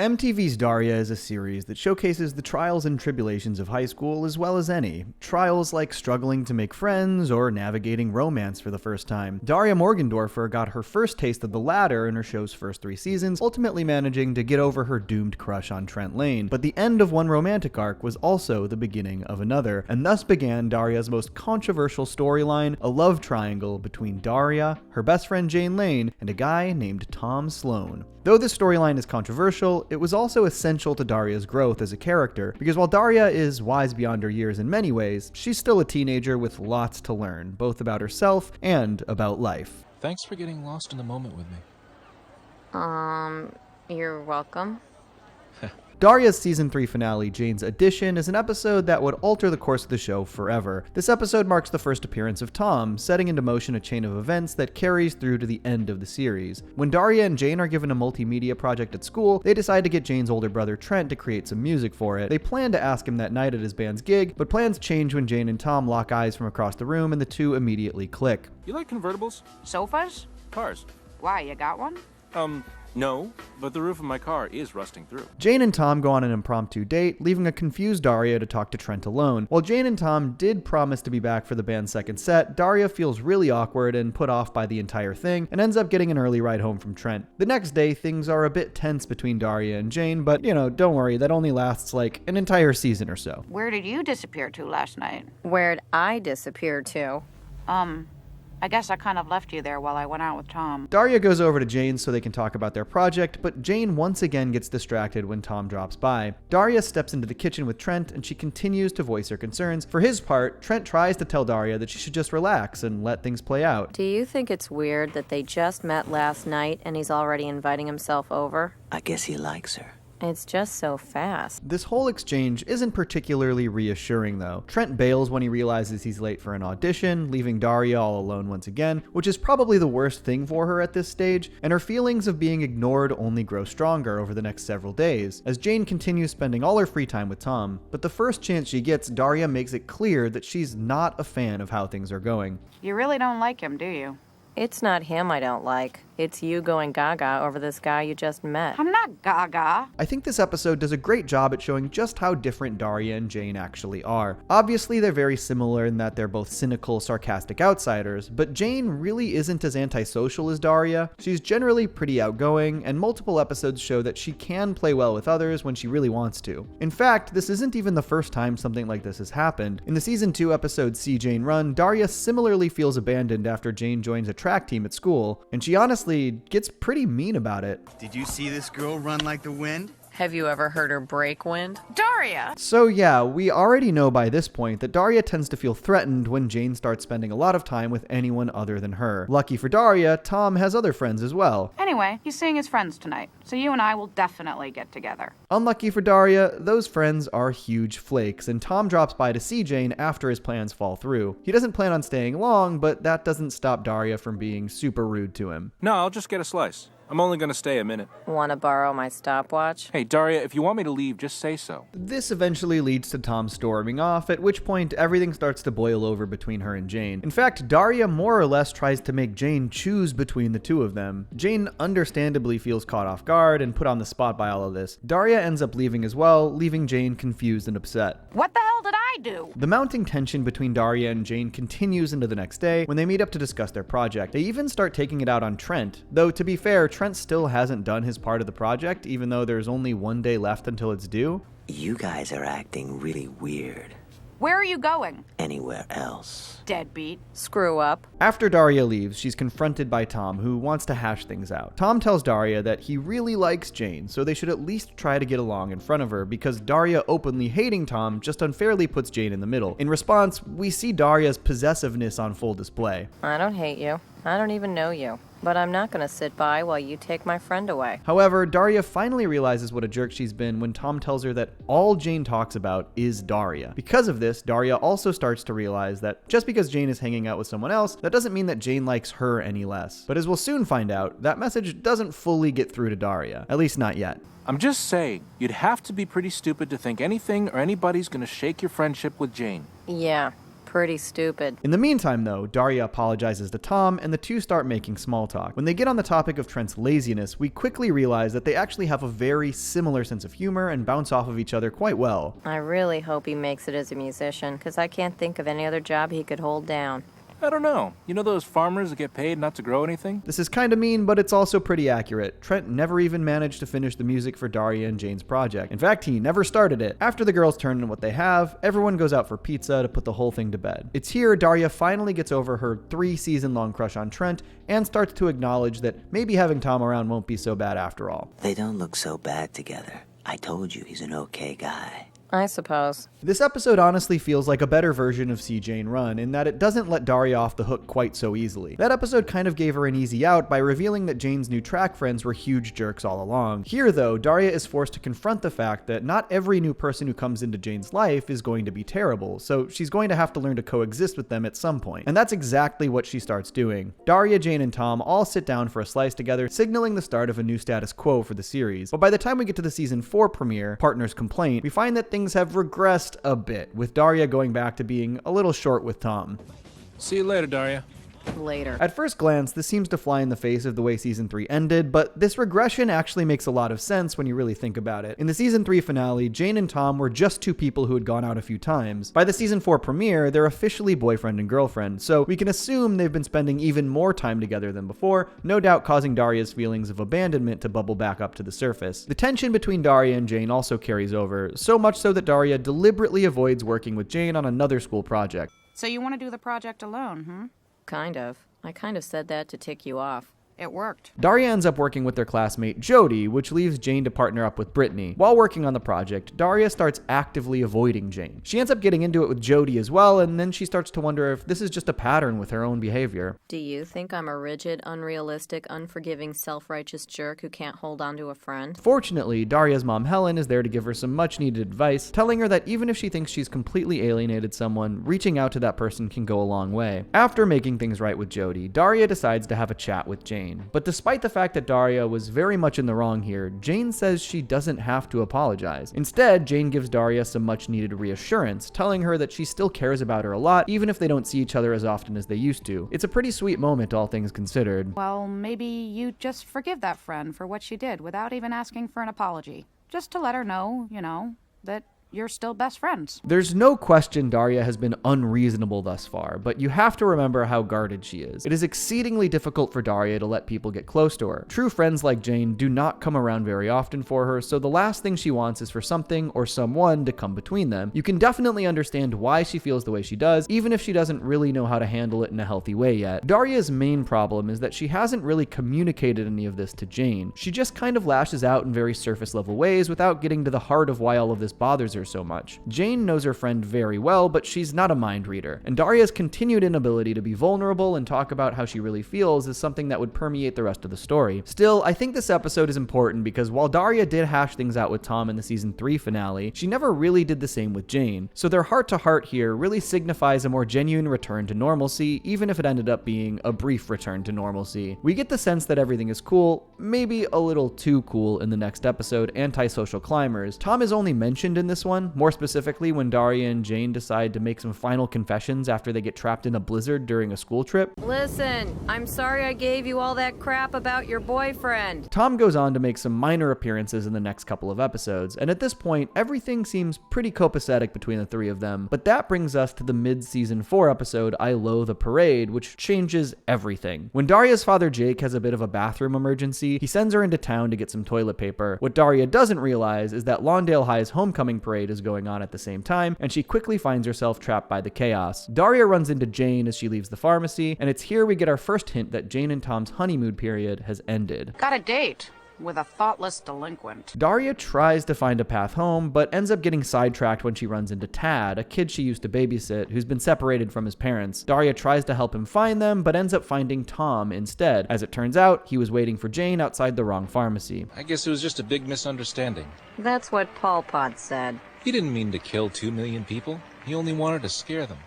MTV's Daria is a series that showcases the trials and tribulations of high school as well as any. Trials like struggling to make friends or navigating romance for the first time. Daria Morgendorffer got her first taste of the latter in her show's first 3 seasons, ultimately managing to get over her doomed crush on Trent Lane. But the end of one romantic arc was also the beginning of another, and thus began Daria's most controversial storyline, a love triangle between Daria, her best friend Jane Lane, and a guy named Tom Sloane. Though this storyline is controversial, it was also essential to Daria's growth as a character, because while Daria is wise beyond her years in many ways, she's still a teenager with lots to learn, both about herself and about life. Thanks for getting lost in the moment with me. You're welcome. Daria's season 3 finale, Jane's Addition, is an episode that would alter the course of the show forever. This episode marks the first appearance of Tom, setting into motion a chain of events that carries through to the end of the series. When Daria and Jane are given a multimedia project at school, they decide to get Jane's older brother Trent to create some music for it. They plan to ask him that night at his band's gig, but plans change when Jane and Tom lock eyes from across the room and the two immediately click. You like convertibles? Sofas? Cars? Why, you got one? No, but the roof of my car is rusting through. Jane and Tom go on an impromptu date, leaving a confused Daria to talk to Trent alone. While Jane and Tom did promise to be back for the band's second set, Daria feels really awkward and put off by the entire thing, and ends up getting an early ride home from Trent. The next day, things are a bit tense between Daria and Jane, but don't worry, that only lasts like an entire season or so. Where did you disappear to last night? Where'd I disappear to? I guess I kind of left you there while I went out with Tom. Daria goes over to Jane so they can talk about their project, but Jane once again gets distracted when Tom drops by. Daria steps into the kitchen with Trent, and she continues to voice her concerns. For his part, Trent tries to tell Daria that she should just relax and let things play out. Do you think it's weird that they just met last night and he's already inviting himself over? I guess he likes her. It's just so fast. This whole exchange isn't particularly reassuring though. Trent bails when he realizes he's late for an audition, leaving Daria all alone once again, which is probably the worst thing for her at this stage, and her feelings of being ignored only grow stronger over the next several days, as Jane continues spending all her free time with Tom. But the first chance she gets, Daria makes it clear that she's not a fan of how things are going. You really don't like him, do you? It's not him I don't like. It's you going gaga over this guy you just met. I'm not gaga. I think this episode does a great job at showing just how different Daria and Jane actually are. Obviously, they're very similar in that they're both cynical, sarcastic outsiders, but Jane really isn't as antisocial as Daria. She's generally pretty outgoing, and multiple episodes show that she can play well with others when she really wants to. In fact, this isn't even the first time something like this has happened. In the season 2 episode See Jane Run, Daria similarly feels abandoned after Jane joins a track team at school, and she honestly gets pretty mean about it. Did you see this girl run like the wind? Have you ever heard her break wind? Daria! So yeah, we already know by this point that Daria tends to feel threatened when Jane starts spending a lot of time with anyone other than her. Lucky for Daria, Tom has other friends as well. Anyway, he's seeing his friends tonight, so you and I will definitely get together. Unlucky for Daria, those friends are huge flakes, and Tom drops by to see Jane after his plans fall through. He doesn't plan on staying long, but that doesn't stop Daria from being super rude to him. No, I'll just get a slice. I'm only gonna stay a minute. Want to borrow my stopwatch? Hey, Daria, if you want me to leave, just say so. This eventually leads to Tom storming off, at which point everything starts to boil over between her and Jane. In fact, Daria more or less tries to make Jane choose between the two of them. Jane understandably feels caught off guard and put on the spot by all of this. Daria ends up leaving as well, leaving Jane confused and upset. What the hell did I do? The mounting tension between Daria and Jane continues into the next day when they meet up to discuss their project. They even start taking it out on Trent, though to be fair, Trent still hasn't done his part of the project, even though there's only one day left until it's due. You guys are acting really weird. Where are you going? Anywhere else. Deadbeat. Screw up. After Daria leaves, she's confronted by Tom, who wants to hash things out. Tom tells Daria that he really likes Jane, so they should at least try to get along in front of her, because Daria openly hating Tom just unfairly puts Jane in the middle. In response, we see Daria's possessiveness on full display. I don't hate you. I don't even know you. But I'm not gonna sit by while you take my friend away. However, Daria finally realizes what a jerk she's been when Tom tells her that all Jane talks about is Daria. Because of this, Daria also starts to realize that just because Jane is hanging out with someone else, that doesn't mean that Jane likes her any less. But as we'll soon find out, that message doesn't fully get through to Daria, at least not yet. I'm just saying, you'd have to be pretty stupid to think anything or anybody's gonna shake your friendship with Jane. Yeah, pretty stupid. In the meantime, though, Daria apologizes to Tom, and the two start making small talk. When they get on the topic of Trent's laziness, we quickly realize that they actually have a very similar sense of humor and bounce off of each other quite well. I really hope he makes it as a musician, because I can't think of any other job he could hold down. I don't know. You know those farmers that get paid not to grow anything? This is kinda mean, but it's also pretty accurate. Trent never even managed to finish the music for Daria and Jane's project. In fact, he never started it. After the girls turn in what they have, everyone goes out for pizza to put the whole thing to bed. It's here Daria finally gets over her 3-season-long crush on Trent and starts to acknowledge that maybe having Tom around won't be so bad after all. They don't look so bad together. I told you he's an okay guy. I suppose. This episode honestly feels like a better version of See Jane Run in that it doesn't let Daria off the hook quite so easily. That episode kind of gave her an easy out by revealing that Jane's new track friends were huge jerks all along. Here though, Daria is forced to confront the fact that not every new person who comes into Jane's life is going to be terrible, so she's going to have to learn to coexist with them at some point. And that's exactly what she starts doing. Daria, Jane, and Tom all sit down for a slice together, signaling the start of a new status quo for the series. But by the time we get to the season 4 premiere, Partner's Complaint, we find that things have regressed a bit, with Daria going back to being a little short with Tom. See you later, Daria. Later. At first glance, this seems to fly in the face of the way season 3 ended, but this regression actually makes a lot of sense when you really think about it. In the season 3 finale, Jane and Tom were just two people who had gone out a few times. By the season 4 premiere, they're officially boyfriend and girlfriend, so we can assume they've been spending even more time together than before, no doubt causing Daria's feelings of abandonment to bubble back up to the surface. The tension between Daria and Jane also carries over, so much so that Daria deliberately avoids working with Jane on another school project. So you want to do the project alone, Kind of. I kind of said that to tick you off. It worked. Daria ends up working with their classmate Jody, which leaves Jane to partner up with Brittany. While working on the project, Daria starts actively avoiding Jane. She ends up getting into it with Jody as well, and then she starts to wonder if this is just a pattern with her own behavior. Do you think I'm a rigid, unrealistic, unforgiving, self-righteous jerk who can't hold on to a friend? Fortunately, Daria's mom Helen is there to give her some much-needed advice, telling her that even if she thinks she's completely alienated someone, reaching out to that person can go a long way. After making things right with Jody, Daria decides to have a chat with Jane. But despite the fact that Daria was very much in the wrong here, Jane says she doesn't have to apologize. Instead, Jane gives Daria some much-needed reassurance, telling her that she still cares about her a lot, even if they don't see each other as often as they used to. It's a pretty sweet moment, all things considered. Well, maybe you just forgive that friend for what she did without even asking for an apology. Just to let her know, that you're still best friends. There's no question Daria has been unreasonable thus far, but you have to remember how guarded she is. It is exceedingly difficult for Daria to let people get close to her. True friends like Jane do not come around very often for her, so the last thing she wants is for something or someone to come between them. You can definitely understand why she feels the way she does, even if she doesn't really know how to handle it in a healthy way yet. Daria's main problem is that she hasn't really communicated any of this to Jane. She just kind of lashes out in very surface level ways without getting to the heart of why all of this bothers her so much. Jane knows her friend very well, but she's not a mind reader, and Daria's continued inability to be vulnerable and talk about how she really feels is something that would permeate the rest of the story. Still, I think this episode is important because while Daria did hash things out with Tom in the season 3 finale, she never really did the same with Jane, so their heart-to-heart here really signifies a more genuine return to normalcy, even if it ended up being a brief return to normalcy. We get the sense that everything is cool, maybe a little too cool in the next episode, Antisocial Climbers. Tom is only mentioned in this one, more specifically when Daria and Jane decide to make some final confessions after they get trapped in a blizzard during a school trip. Listen, I'm sorry I gave you all that crap about your boyfriend. Tom goes on to make some minor appearances in the next couple of episodes, and at this point, everything seems pretty copacetic between the three of them. But that brings us to the mid-season 4 episode, I Loathe a Parade, which changes everything. When Daria's father Jake has a bit of a bathroom emergency, he sends her into town to get some toilet paper. What Daria doesn't realize is that Lawndale High's homecoming parade is going on at the same time, and she quickly finds herself trapped by the chaos. Daria runs into Jane as she leaves the pharmacy, and it's here we get our first hint that Jane and Tom's honeymoon period has ended. Got a date with a thoughtless delinquent. Daria tries to find a path home, but ends up getting sidetracked when she runs into Tad, a kid she used to babysit, who's been separated from his parents. Daria tries to help him find them, but ends up finding Tom instead. As it turns out, he was waiting for Jane outside the wrong pharmacy. I guess it was just a big misunderstanding. That's what Paul Pot said. He didn't mean to kill 2 million people. He only wanted to scare them.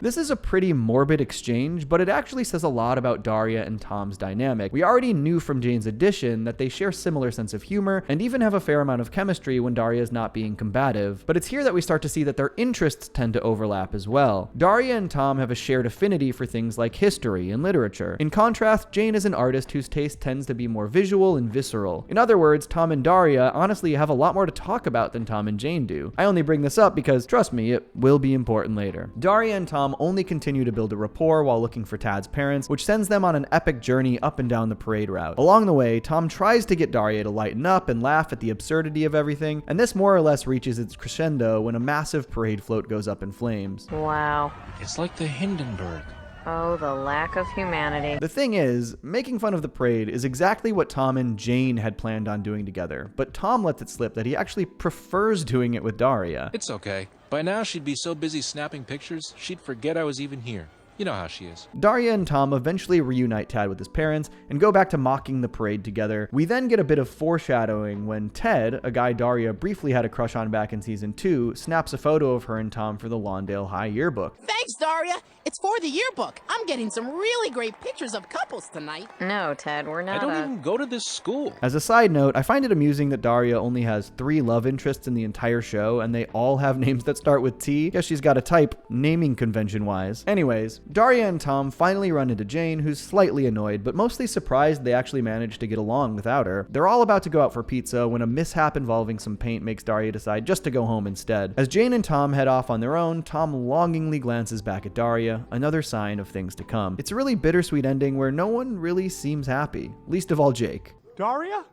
This is a pretty morbid exchange, but it actually says a lot about Daria and Tom's dynamic. We already knew from Jane's addition that they share similar sense of humor and even have a fair amount of chemistry when Daria is not being combative, but it's here that we start to see that their interests tend to overlap as well. Daria and Tom have a shared affinity for things like history and literature. In contrast, Jane is an artist whose taste tends to be more visual and visceral. In other words, Tom and Daria honestly have a lot more to talk about than Tom and Jane do. I only bring this up because, trust me, it will be important later. Daria and Tom only continue to build a rapport while looking for Tad's parents, which sends them on an epic journey up and down the parade route. Along the way, Tom tries to get Daria to lighten up and laugh at the absurdity of everything, and this more or less reaches its crescendo when a massive parade float goes up in flames. Wow. It's like the Hindenburg. Oh, the lack of humanity. The thing is, making fun of the parade is exactly what Tom and Jane had planned on doing together, but Tom lets it slip that he actually prefers doing it with Daria. It's okay. By now, she'd be so busy snapping pictures, she'd forget I was even here. You know how she is. Daria and Tom eventually reunite Tad with his parents and go back to mocking the parade together. We then get a bit of foreshadowing when Ted, a guy Daria briefly had a crush on back in season 2, snaps a photo of her and Tom for the Lawndale High yearbook. Thanks, Daria. It's for the yearbook. I'm getting some really great pictures of couples tonight. No, Ted, we're not. I don't even go to this school. As a side note, I find it amusing that Daria only has 3 love interests in the entire show, and they all have names that start with T. Guess she's got a type, naming convention-wise. Anyways, Daria and Tom finally run into Jane, who's slightly annoyed, but mostly surprised they actually managed to get along without her. They're all about to go out for pizza when a mishap involving some paint makes Daria decide just to go home instead. As Jane and Tom head off on their own, Tom longingly glances back at Daria, another sign of things to come. It's a really bittersweet ending where no one really seems happy, least of all Jake. Daria?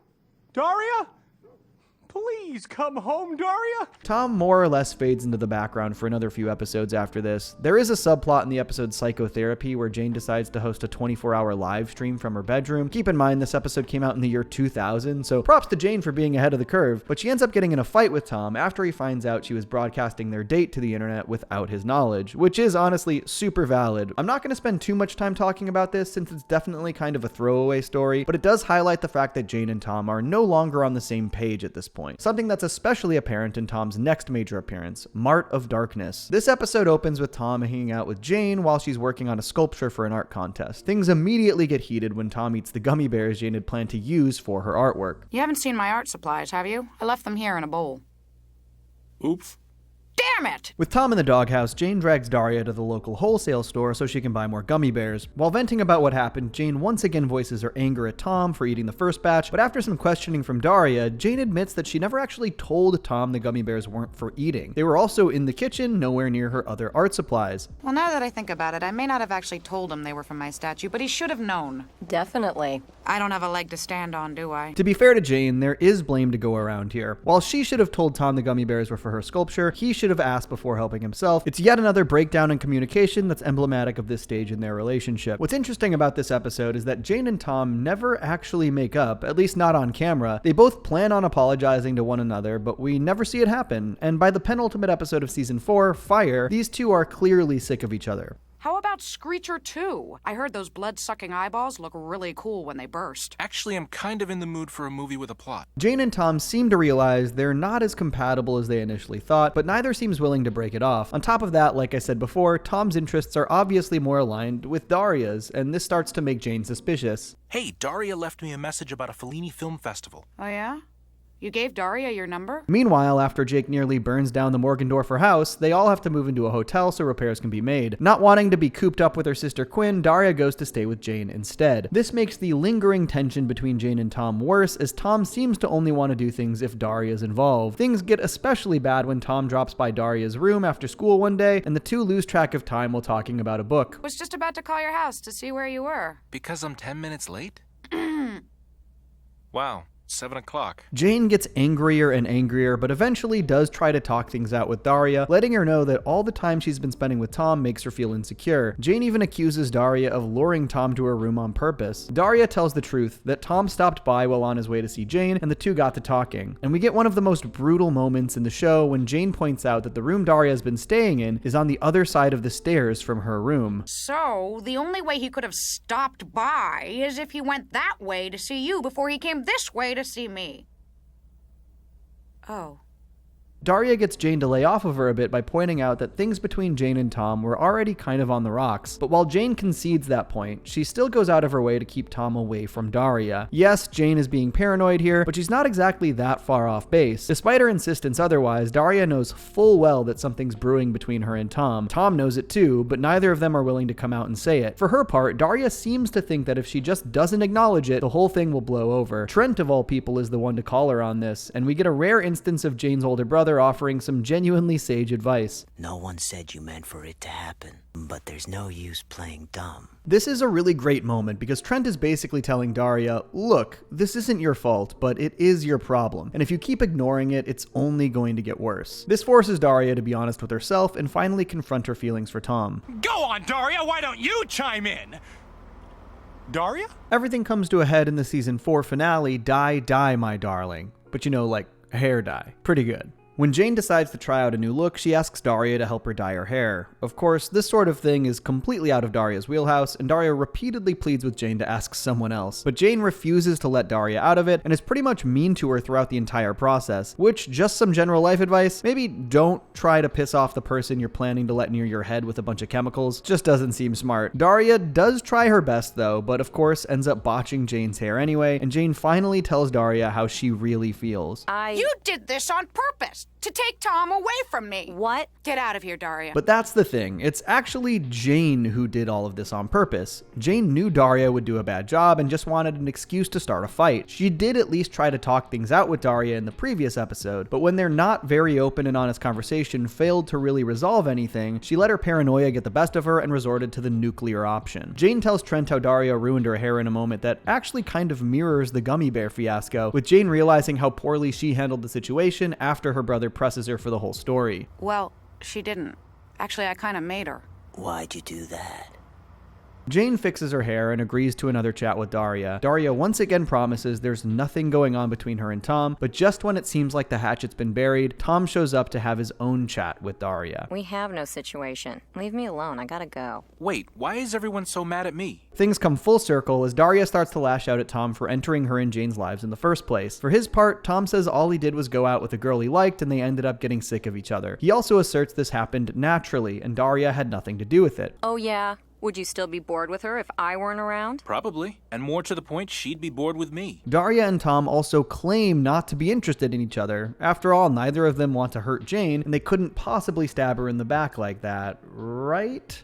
Daria? Please come home, Daria! Tom more or less fades into the background for another few episodes after this. There is a subplot in the episode Psychotherapy where Jane decides to host a 24-hour live stream from her bedroom. Keep in mind this episode came out in the year 2000, so props to Jane for being ahead of the curve, but she ends up getting in a fight with Tom after he finds out she was broadcasting their date to the internet without his knowledge, which is honestly super valid. I'm not going to spend too much time talking about this since it's definitely kind of a throwaway story, but it does highlight the fact that Jane and Tom are no longer on the same page at this point. Something that's especially apparent in Tom's next major appearance, Mart of Darkness. This episode opens with Tom hanging out with Jane while she's working on a sculpture for an art contest. Things immediately get heated when Tom eats the gummy bears Jane had planned to use for her artwork. You haven't seen my art supplies, have you? I left them here in a bowl. Oops. Damn it! With Tom in the doghouse, Jane drags Daria to the local wholesale store so she can buy more gummy bears. While venting about what happened, Jane once again voices her anger at Tom for eating the first batch, but after some questioning from Daria, Jane admits that she never actually told Tom the gummy bears weren't for eating. They were also in the kitchen, nowhere near her other art supplies. Well, now that I think about it, I may not have actually told him they were from my statue, but he should have known. Definitely. I don't have a leg to stand on, do I? To be fair to Jane, there is blame to go around here. While she should have told Tom the gummy bears were for her sculpture, he should have asked before helping himself. It's yet another breakdown in communication that's emblematic of this stage in their relationship. What's interesting about this episode is that Jane and Tom never actually make up, at least not on camera. They both plan on apologizing to one another, but we never see it happen. And by the penultimate episode of season 4, Fire, these two are clearly sick of each other. How about Screecher 2? I heard those blood-sucking eyeballs look really cool when they burst. Actually, I'm kind of in the mood for a movie with a plot. Jane and Tom seem to realize they're not as compatible as they initially thought, but neither seems willing to break it off. On top of that, like I said before, Tom's interests are obviously more aligned with Daria's, and this starts to make Jane suspicious. Hey, Daria left me a message about a Fellini film festival. Oh yeah? You gave Daria your number? Meanwhile, after Jake nearly burns down the Morgendorffer house, they all have to move into a hotel so repairs can be made. Not wanting to be cooped up with her sister Quinn, Daria goes to stay with Jane instead. This makes the lingering tension between Jane and Tom worse, as Tom seems to only want to do things if Daria's involved. Things get especially bad when Tom drops by Daria's room after school one day, and the two lose track of time while talking about a book. Was just about to call your house to see where you were. Because I'm 10 minutes late? Wow. 7 o'clock. Jane gets angrier and angrier, but eventually does try to talk things out with Daria, letting her know that all the time she's been spending with Tom makes her feel insecure. Jane even accuses Daria of luring Tom to her room on purpose. Daria tells the truth, that Tom stopped by while on his way to see Jane, and the two got to talking. And we get one of the most brutal moments in the show when Jane points out that the room Daria has been staying in is on the other side of the stairs from her room. So, the only way he could have stopped by is if he went that way to see you before he came this way to see me. Oh. Daria gets Jane to lay off of her a bit by pointing out that things between Jane and Tom were already kind of on the rocks, but while Jane concedes that point, she still goes out of her way to keep Tom away from Daria. Yes, Jane is being paranoid here, but she's not exactly that far off base. Despite her insistence otherwise, Daria knows full well that something's brewing between her and Tom. Tom knows it too, but neither of them are willing to come out and say it. For her part, Daria seems to think that if she just doesn't acknowledge it, the whole thing will blow over. Trent, of all people, is the one to call her on this, and we get a rare instance of Jane's older brother offering some genuinely sage advice. No one said you meant for it to happen, but there's no use playing dumb. This is a really great moment because Trent is basically telling Daria, look, this isn't your fault, but it is your problem, and if you keep ignoring it, it's only going to get worse. This forces Daria to be honest with herself and finally confront her feelings for Tom. Go on, Daria, why don't you chime in? Daria? Everything comes to a head in the season 4 finale, Die, Die, My Darling. But you know, like hair dye. Pretty good. When Jane decides to try out a new look, she asks Daria to help her dye her hair. Of course, this sort of thing is completely out of Daria's wheelhouse, and Daria repeatedly pleads with Jane to ask someone else. But Jane refuses to let Daria out of it, and is pretty much mean to her throughout the entire process. Which, just some general life advice, maybe don't try to piss off the person you're planning to let near your head with a bunch of chemicals. Just doesn't seem smart. Daria does try her best though, but of course ends up botching Jane's hair anyway, and Jane finally tells Daria how she really feels. You did this on purpose! To take Tom away from me. What? Get out of here, Daria. But that's the thing. It's actually Jane who did all of this on purpose. Jane knew Daria would do a bad job and just wanted an excuse to start a fight. She did at least try to talk things out with Daria in the previous episode, but when their not very open and honest conversation failed to really resolve anything, she let her paranoia get the best of her and resorted to the nuclear option. Jane tells Trent how Daria ruined her hair in a moment that actually kind of mirrors the gummy bear fiasco, with Jane realizing how poorly she handled the situation after her brother presses her for the whole story. Well, she didn't. Actually, I kind of made her. Why'd you do that? Jane fixes her hair and agrees to another chat with Daria. Daria once again promises there's nothing going on between her and Tom, but just when it seems like the hatchet's been buried, Tom shows up to have his own chat with Daria. We have no situation. Leave me alone. I gotta go. Wait, why is everyone so mad at me? Things come full circle as Daria starts to lash out at Tom for entering her and Jane's lives in the first place. For his part, Tom says all he did was go out with a girl he liked and they ended up getting sick of each other. He also asserts this happened naturally and Daria had nothing to do with it. Oh yeah? Would you still be bored with her if I weren't around? Probably. And more to the point, she'd be bored with me. Daria and Tom also claim not to be interested in each other. After all, neither of them want to hurt Jane, and they couldn't possibly stab her in the back like that, right?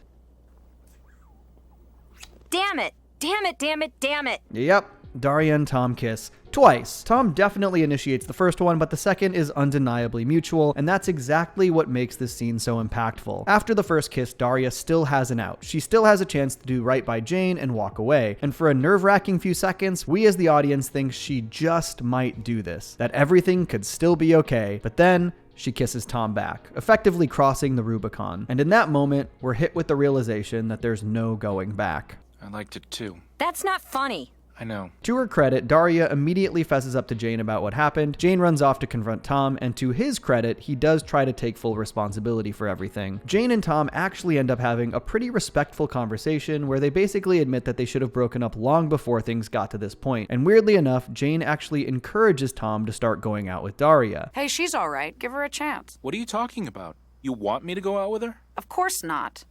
Damn it! Damn it, damn it, damn it! Yep, Daria and Tom kiss. Twice. Tom definitely initiates the first one, but the second is undeniably mutual, and that's exactly what makes this scene so impactful. After the first kiss, Daria still has an out. She still has a chance to do right by Jane and walk away, and for a nerve-wracking few seconds, we as the audience think she just might do this, that everything could still be okay, but then she kisses Tom back, effectively crossing the Rubicon. And in that moment, we're hit with the realization that there's no going back. I liked it too. That's not funny. I know. To her credit, Daria immediately fesses up to Jane about what happened. Jane runs off to confront Tom, and to his credit, he does try to take full responsibility for everything. Jane and Tom actually end up having a pretty respectful conversation where they basically admit that they should have broken up long before things got to this point. And weirdly enough, Jane actually encourages Tom to start going out with Daria. Hey, she's all right. Give her a chance. What are you talking about? You want me to go out with her? Of course not.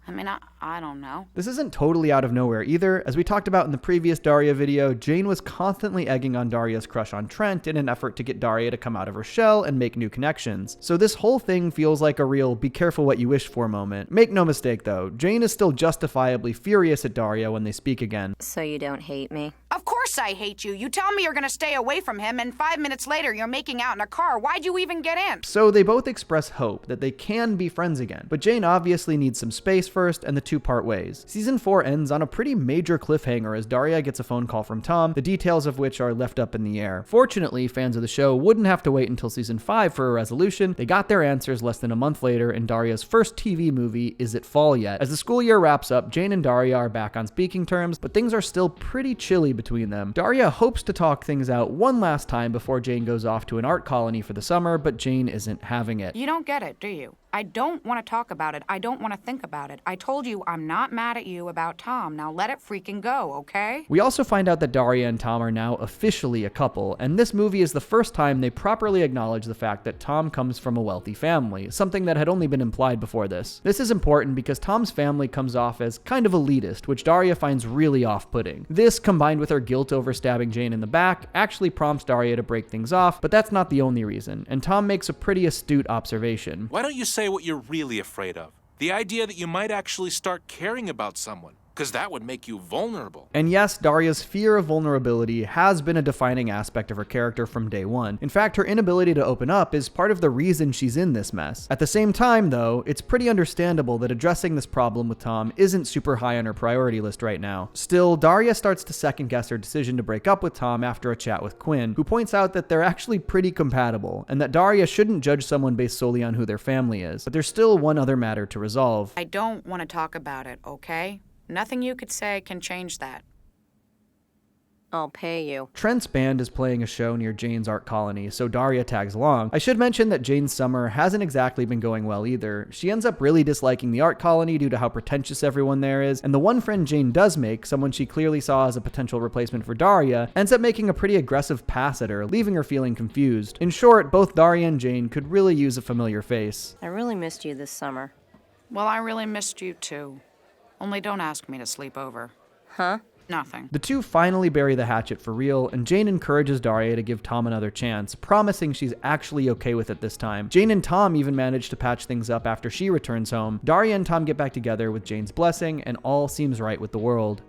I mean, I don't know. This isn't totally out of nowhere either. As we talked about in the previous Daria video, Jane was constantly egging on Daria's crush on Trent in an effort to get Daria to come out of her shell and make new connections. So this whole thing feels like a real be careful what you wish for moment. Make no mistake though, Jane is still justifiably furious at Daria when they speak again. So you don't hate me? Of course I hate you. You tell me you're gonna stay away from him, and 5 minutes later you're making out in a car. Why'd you even get in? So they both express hope that they can be friends again. But Jane obviously needs some space first, and the two part ways. Season 4 ends on a pretty major cliffhanger as Daria gets a phone call from Tom, the details of which are left up in the air. Fortunately, fans of the show wouldn't have to wait until season 5 for a resolution. They got their answers less than a month later in Daria's first TV movie, Is It Fall Yet? As the school year wraps up, Jane and Daria are back on speaking terms, but things are still pretty chilly between them. Daria hopes to talk things out one last time before Jane goes off to an art colony for the summer, but Jane isn't having it. You don't get it, do you? I don't want to talk about it. I don't want to think about it. I told you I'm not mad at you about Tom. Now let it freaking go, okay? We also find out that Daria and Tom are now officially a couple, and this movie is the first time they properly acknowledge the fact that Tom comes from a wealthy family, something that had only been implied before this. This is important because Tom's family comes off as kind of elitist, which Daria finds really off-putting. This, combined with her guilt over stabbing Jane in the back, actually prompts Daria to break things off, but that's not the only reason, and Tom makes a pretty astute observation. Why don't you say what you're really afraid of? The idea that you might actually start caring about someone, because that would make you vulnerable. And yes, Daria's fear of vulnerability has been a defining aspect of her character from day one. In fact, her inability to open up is part of the reason she's in this mess. At the same time, though, it's pretty understandable that addressing this problem with Tom isn't super high on her priority list right now. Still, Daria starts to second guess her decision to break up with Tom after a chat with Quinn, who points out that they're actually pretty compatible, and that Daria shouldn't judge someone based solely on who their family is. But there's still one other matter to resolve. I don't want to talk about it, okay? Nothing you could say can change that. I'll pay you. Trent's band is playing a show near Jane's art colony, so Daria tags along. I should mention that Jane's summer hasn't exactly been going well either. She ends up really disliking the art colony due to how pretentious everyone there is, and the one friend Jane does make, someone she clearly saw as a potential replacement for Daria, ends up making a pretty aggressive pass at her, leaving her feeling confused. In short, both Daria and Jane could really use a familiar face. I really missed you this summer. Well, I really missed you too. Only don't ask me to sleep over. Huh? Nothing. The two finally bury the hatchet for real, and Jane encourages Daria to give Tom another chance, promising she's actually okay with it this time. Jane and Tom even manage to patch things up after she returns home. Daria and Tom get back together with Jane's blessing, and all seems right with the world.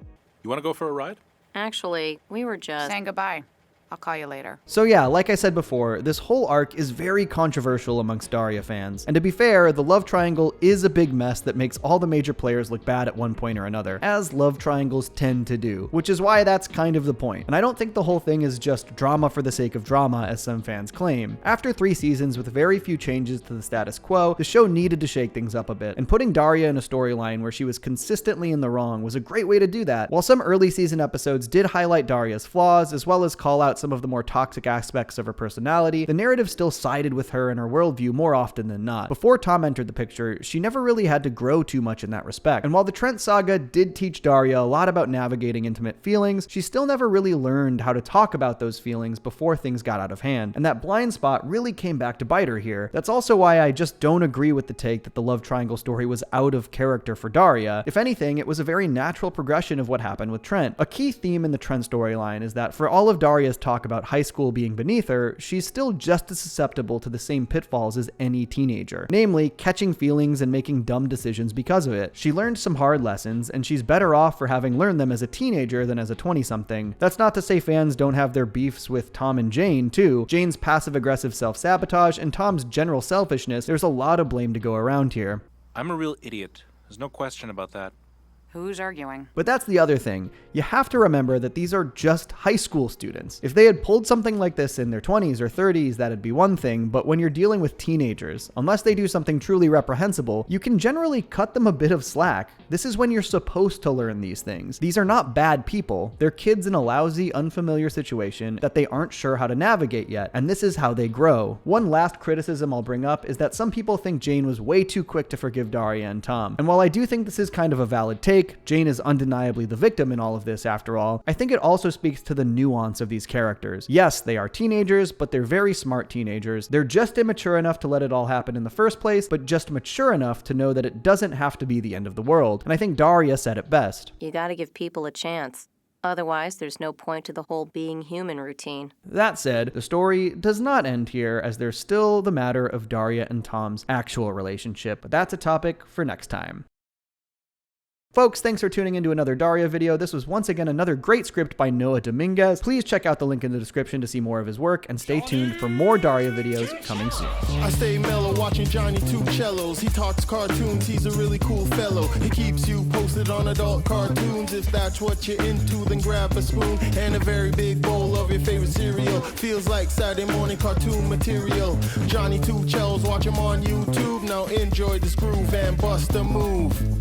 You want to go for a ride? Actually, we were just... Saying goodbye. I'll call you later. So yeah, like I said before, this whole arc is very controversial amongst Daria fans. And to be fair, the love triangle is a big mess that makes all the major players look bad at one point or another, as love triangles tend to do, which is why that's kind of the point. And I don't think the whole thing is just drama for the sake of drama, as some fans claim. After 3 seasons with very few changes to the status quo, the show needed to shake things up a bit, and putting Daria in a storyline where she was consistently in the wrong was a great way to do that. While some early season episodes did highlight Daria's flaws, as well as call out some of the more toxic aspects of her personality, the narrative still sided with her and her worldview more often than not. Before Tom entered the picture, she never really had to grow too much in that respect. And while the Trent saga did teach Daria a lot about navigating intimate feelings, she still never really learned how to talk about those feelings before things got out of hand. And that blind spot really came back to bite her here. That's also why I just don't agree with the take that the love triangle story was out of character for Daria. If anything, it was a very natural progression of what happened with Trent. A key theme in the Trent storyline is that for all of Daria's talk about high school being beneath her, she's still just as susceptible to the same pitfalls as any teenager, namely catching feelings and making dumb decisions because of it. She learned some hard lessons, and she's better off for having learned them as a teenager than as a 20-something. That's not to say fans don't have their beefs with Tom and Jane, too. Jane's passive-aggressive self-sabotage and Tom's general selfishness, there's a lot of blame to go around here. I'm a real idiot. There's no question about that. Who's arguing? But that's the other thing. You have to remember that these are just high school students. If they had pulled something like this in their 20s or 30s, that'd be one thing, but when you're dealing with teenagers, unless they do something truly reprehensible, you can generally cut them a bit of slack. This is when you're supposed to learn these things. These are not bad people. They're kids in a lousy, unfamiliar situation that they aren't sure how to navigate yet, and this is how they grow. One last criticism I'll bring up is that some people think Jane was way too quick to forgive Daria and Tom. And while I do think this is kind of a valid take, Jane is undeniably the victim in all of this after all, I think it also speaks to the nuance of these characters. Yes, they are teenagers, but they're very smart teenagers. They're just immature enough to let it all happen in the first place, but just mature enough to know that it doesn't have to be the end of the world. And I think Daria said it best. You gotta give people a chance. Otherwise, there's no point to the whole being human routine. That said, the story does not end here, as there's still the matter of Daria and Tom's actual relationship, but that's a topic for next time. Folks, thanks for tuning into another Daria video. This was once again another great script by Noah Dominguez. Please check out the link in the description to see more of his work, and stay tuned for more Daria videos coming soon. I stay mellow watching Johnny two cellos. He talks cartoons, he's a really cool fellow. He keeps you posted on adult cartoons. If that's what you're into, then grab a spoon and a very big bowl of your favorite cereal. Feels like Saturday morning cartoon material. Johnny two cellos, watch him on YouTube. Now enjoy this groove and bust a move.